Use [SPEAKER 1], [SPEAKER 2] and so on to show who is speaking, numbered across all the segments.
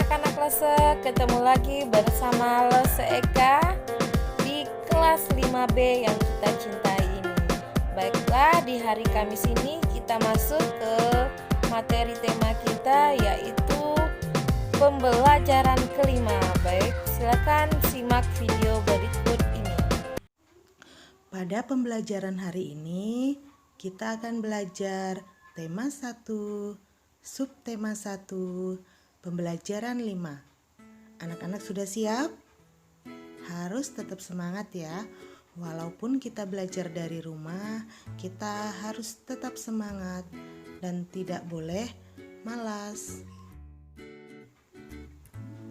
[SPEAKER 1] anak-anak Lese, ketemu lagi bersama Lese Eka di kelas 5B yang kita cintai ini. Baiklah, di hari Kamis ini kita masuk ke materi tema kita, yaitu pembelajaran kelima. Baik, silakan simak video berikut ini.
[SPEAKER 2] Pada pembelajaran hari ini, kita akan belajar tema 1, subtema 1, pembelajaran 5. Anak-anak sudah siap? Harus tetap semangat ya. Walaupun kita belajar dari rumah, kita harus tetap semangat dan tidak boleh malas.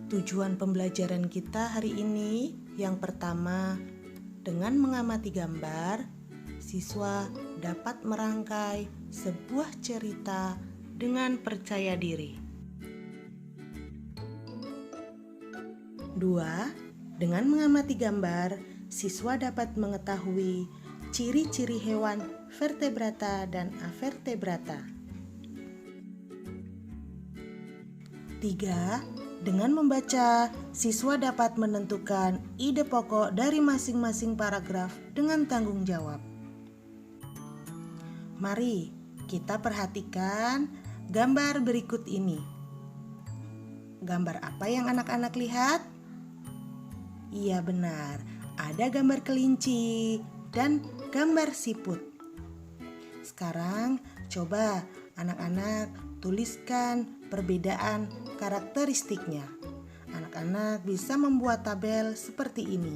[SPEAKER 2] Tujuan pembelajaran kita hari ini yang pertama, dengan mengamati gambar, siswa dapat merangkai sebuah cerita dengan percaya diri. 2. Dengan mengamati gambar, siswa dapat mengetahui ciri-ciri hewan vertebrata dan avertebrata. 3. Dengan membaca, siswa dapat menentukan ide pokok dari masing-masing paragraf dengan tanggung jawab. Mari kita perhatikan gambar berikut ini. Gambar apa yang anak-anak lihat? Iya benar, ada gambar kelinci dan gambar siput. Sekarang coba anak-anak tuliskan perbedaan karakteristiknya. Anak-anak bisa membuat tabel seperti ini.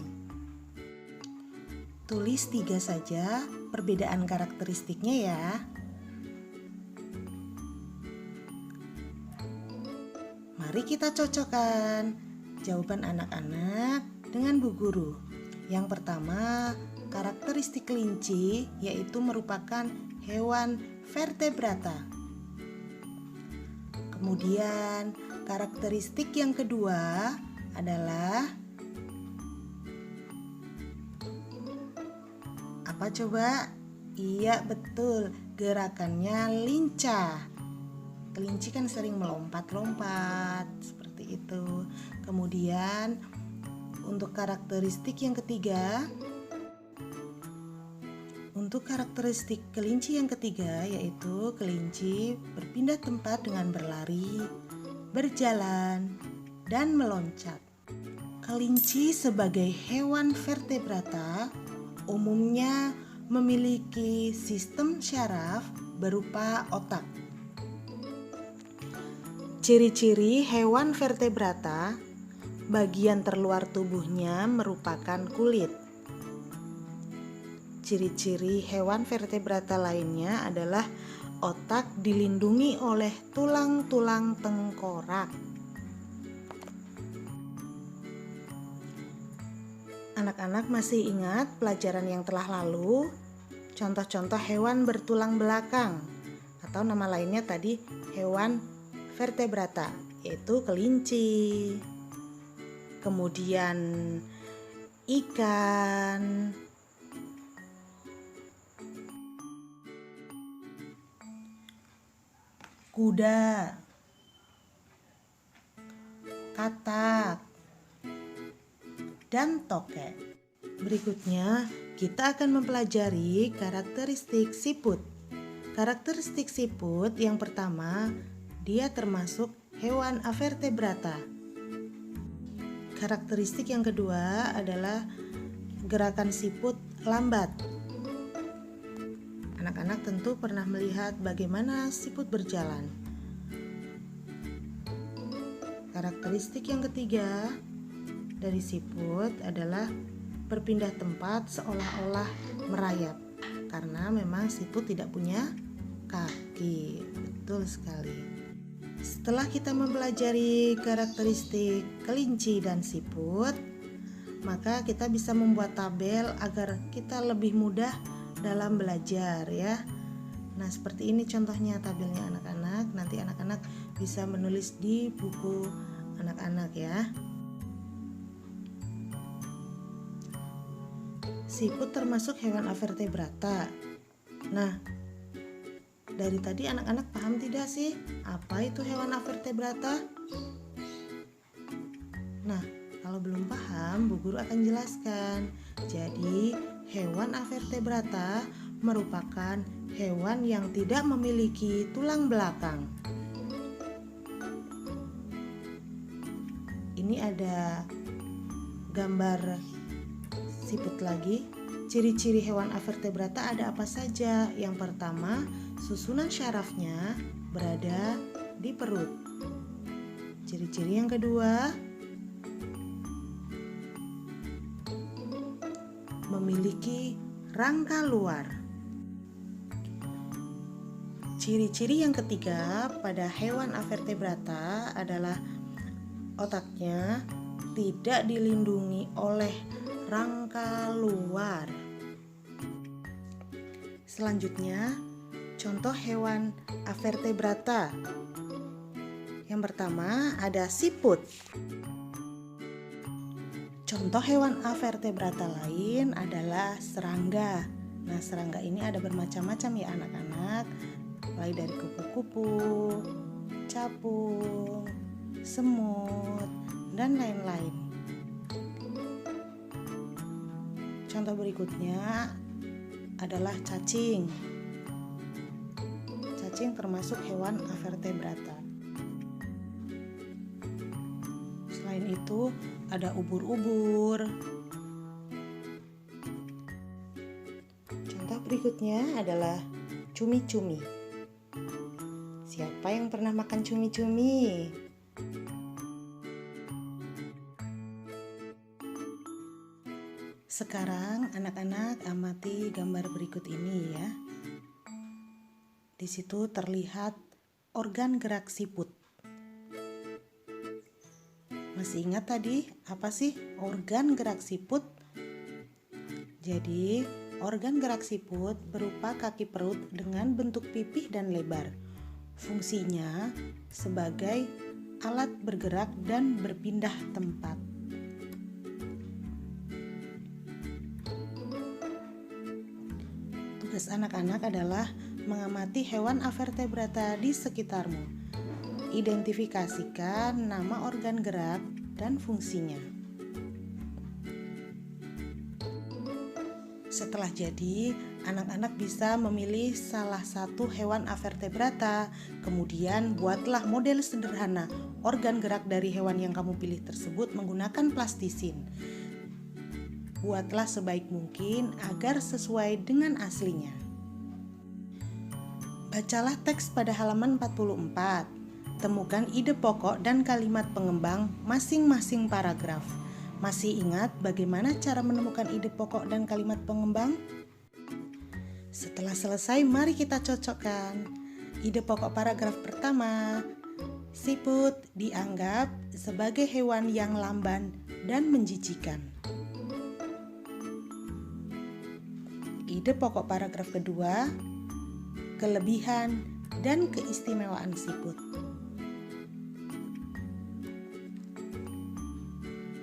[SPEAKER 2] Tulis 3 saja perbedaan karakteristiknya ya. Mari kita cocokkan jawaban anak-anak dengan Bu Guru. Yang pertama, karakteristik kelinci yaitu merupakan hewan vertebrata. Kemudian karakteristik yang kedua adalah apa coba? Iya betul, gerakannya lincah. Kelinci kan sering melompat-lompat seperti itu. Kemudian untuk karakteristik yang ketiga, kelinci yang ketiga yaitu kelinci berpindah tempat dengan berlari, berjalan, dan meloncat. Kelinci sebagai hewan vertebrata umumnya memiliki sistem syaraf berupa otak. Ciri-ciri hewan vertebrata, bagian terluar tubuhnya merupakan kulit. Ciri-ciri hewan vertebrata lainnya adalah otak dilindungi oleh tulang-tulang tengkorak. Anak-anak masih ingat pelajaran yang telah lalu? Contoh-contoh hewan bertulang belakang atau nama lainnya tadi hewan vertebrata, yaitu kelinci. Kemudian ikan, kuda, katak, dan tokek. Berikutnya, kita akan mempelajari karakteristik siput. Karakteristik siput yang pertama, dia termasuk hewan avertebrata. Karakteristik yang kedua adalah gerakan siput lambat. Anak-anak tentu pernah melihat bagaimana siput berjalan. Karakteristik yang ketiga dari siput adalah berpindah tempat seolah-olah merayap, karena memang siput tidak punya kaki. Betul sekali. Setelah kita mempelajari karakteristik kelinci dan siput, maka kita bisa membuat tabel agar kita lebih mudah dalam belajar ya. Nah, seperti ini contohnya tabelnya anak-anak. Nanti anak-anak bisa menulis di buku anak-anak ya. Siput termasuk hewan avertebrata. Nah, dari tadi anak-anak paham tidak sih apa itu hewan avertebrata? Nah, kalau belum paham, Bu Guru akan jelaskan. Jadi, hewan avertebrata merupakan hewan yang tidak memiliki tulang belakang. Ini ada gambar siput lagi. Ciri-ciri hewan avertebrata ada apa saja? Yang pertama, susunan syarafnya berada di perut. Ciri-ciri yang kedua, memiliki rangka luar. Ciri-ciri yang ketiga pada hewan avertebrata adalah otaknya tidak dilindungi oleh rangka luar. Selanjutnya, contoh hewan avertebrata. Yang pertama ada siput. Contoh hewan avertebrata lain adalah serangga. Nah, serangga ini ada bermacam-macam ya anak-anak, mulai dari kupu-kupu, capung, semut, dan lain-lain. Contoh berikutnya adalah cacing. Cacing termasuk hewan avertebrata. Selain itu ada ubur-ubur. Contoh berikutnya adalah cumi-cumi. Siapa yang pernah makan cumi-cumi? Sekarang anak-anak amati gambar berikut ini ya. Di situ terlihat organ gerak siput. Masih ingat tadi apa sih organ gerak siput? Jadi, organ gerak siput berupa kaki perut dengan bentuk pipih dan lebar. Fungsinya sebagai alat bergerak dan berpindah tempat. Tugas anak-anak adalah mengamati hewan avertebrata di sekitarmu. Identifikasikan nama organ gerak dan fungsinya. Setelah jadi, anak-anak bisa memilih salah satu hewan avertebrata. Kemudian buatlah model sederhana organ gerak dari hewan yang kamu pilih tersebut menggunakan plastisin. Buatlah sebaik mungkin agar sesuai dengan aslinya. Bacalah teks pada halaman 44. Temukan ide pokok dan kalimat pengembang masing-masing paragraf. Masih ingat bagaimana cara menemukan ide pokok dan kalimat pengembang? Setelah selesai, mari kita cocokkan. Ide pokok paragraf pertama. Siput dianggap sebagai hewan yang lamban dan menjijikan. Ide pokok paragraf kedua. Kelebihan dan keistimewaan siput.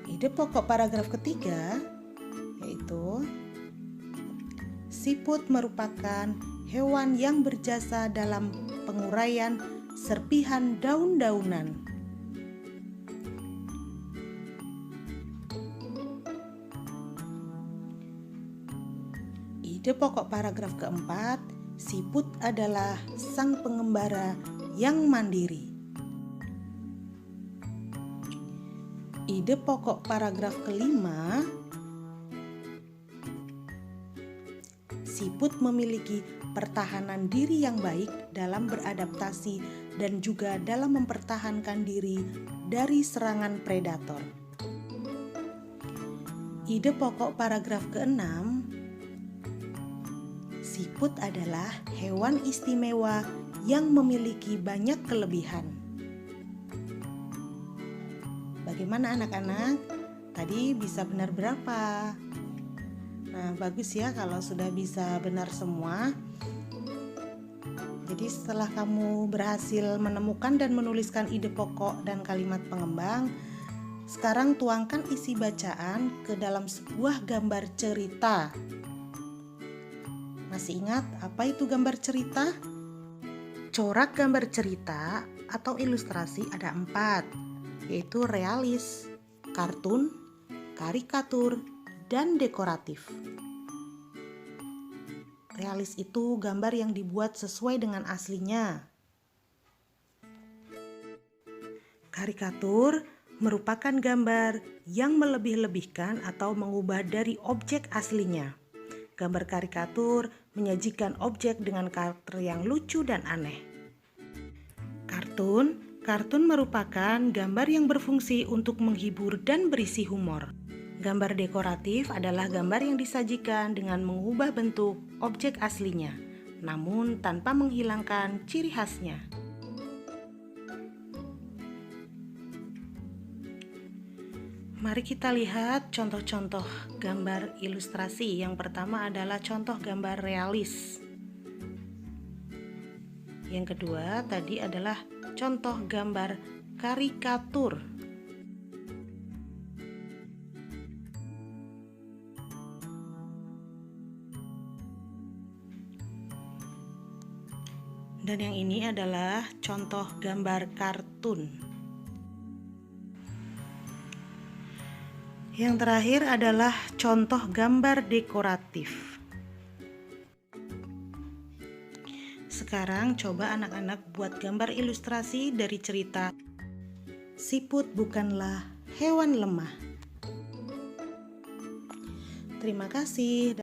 [SPEAKER 2] Ide pokok paragraf ketiga yaitu siput merupakan hewan yang berjasa dalam penguraian serpihan daun-daunan. Ide pokok paragraf keempat, siput adalah sang pengembara yang mandiri. Ide pokok paragraf kelima, siput memiliki pertahanan diri yang baik dalam beradaptasi dan juga dalam mempertahankan diri dari serangan predator. Ide pokok paragraf keenam, siput adalah hewan istimewa yang memiliki banyak kelebihan. Bagaimana anak-anak? Tadi bisa benar berapa? Nah, bagus ya kalau sudah bisa benar semua. Jadi setelah kamu berhasil menemukan dan menuliskan ide pokok dan kalimat pengembang, sekarang tuangkan isi bacaan ke dalam sebuah gambar cerita. Masih ingat apa itu gambar cerita? Corak gambar cerita atau ilustrasi ada 4, yaitu realis, kartun, karikatur, dan dekoratif. Realis itu gambar yang dibuat sesuai dengan aslinya. Karikatur merupakan gambar yang melebih-lebihkan atau mengubah dari objek aslinya. Gambar karikatur menyajikan objek dengan karakter yang lucu dan aneh. Kartun merupakan gambar yang berfungsi untuk menghibur dan berisi humor. Gambar dekoratif adalah gambar yang disajikan dengan mengubah bentuk objek aslinya, namun tanpa menghilangkan ciri khasnya. Mari kita lihat contoh-contoh gambar ilustrasi. Yang pertama adalah contoh gambar realis. Yang kedua tadi adalah contoh gambar karikatur. Dan yang ini adalah contoh gambar kartun. Yang terakhir adalah contoh gambar dekoratif. Sekarang coba anak-anak buat gambar ilustrasi dari cerita Siput Bukanlah Hewan Lemah. Terima kasih.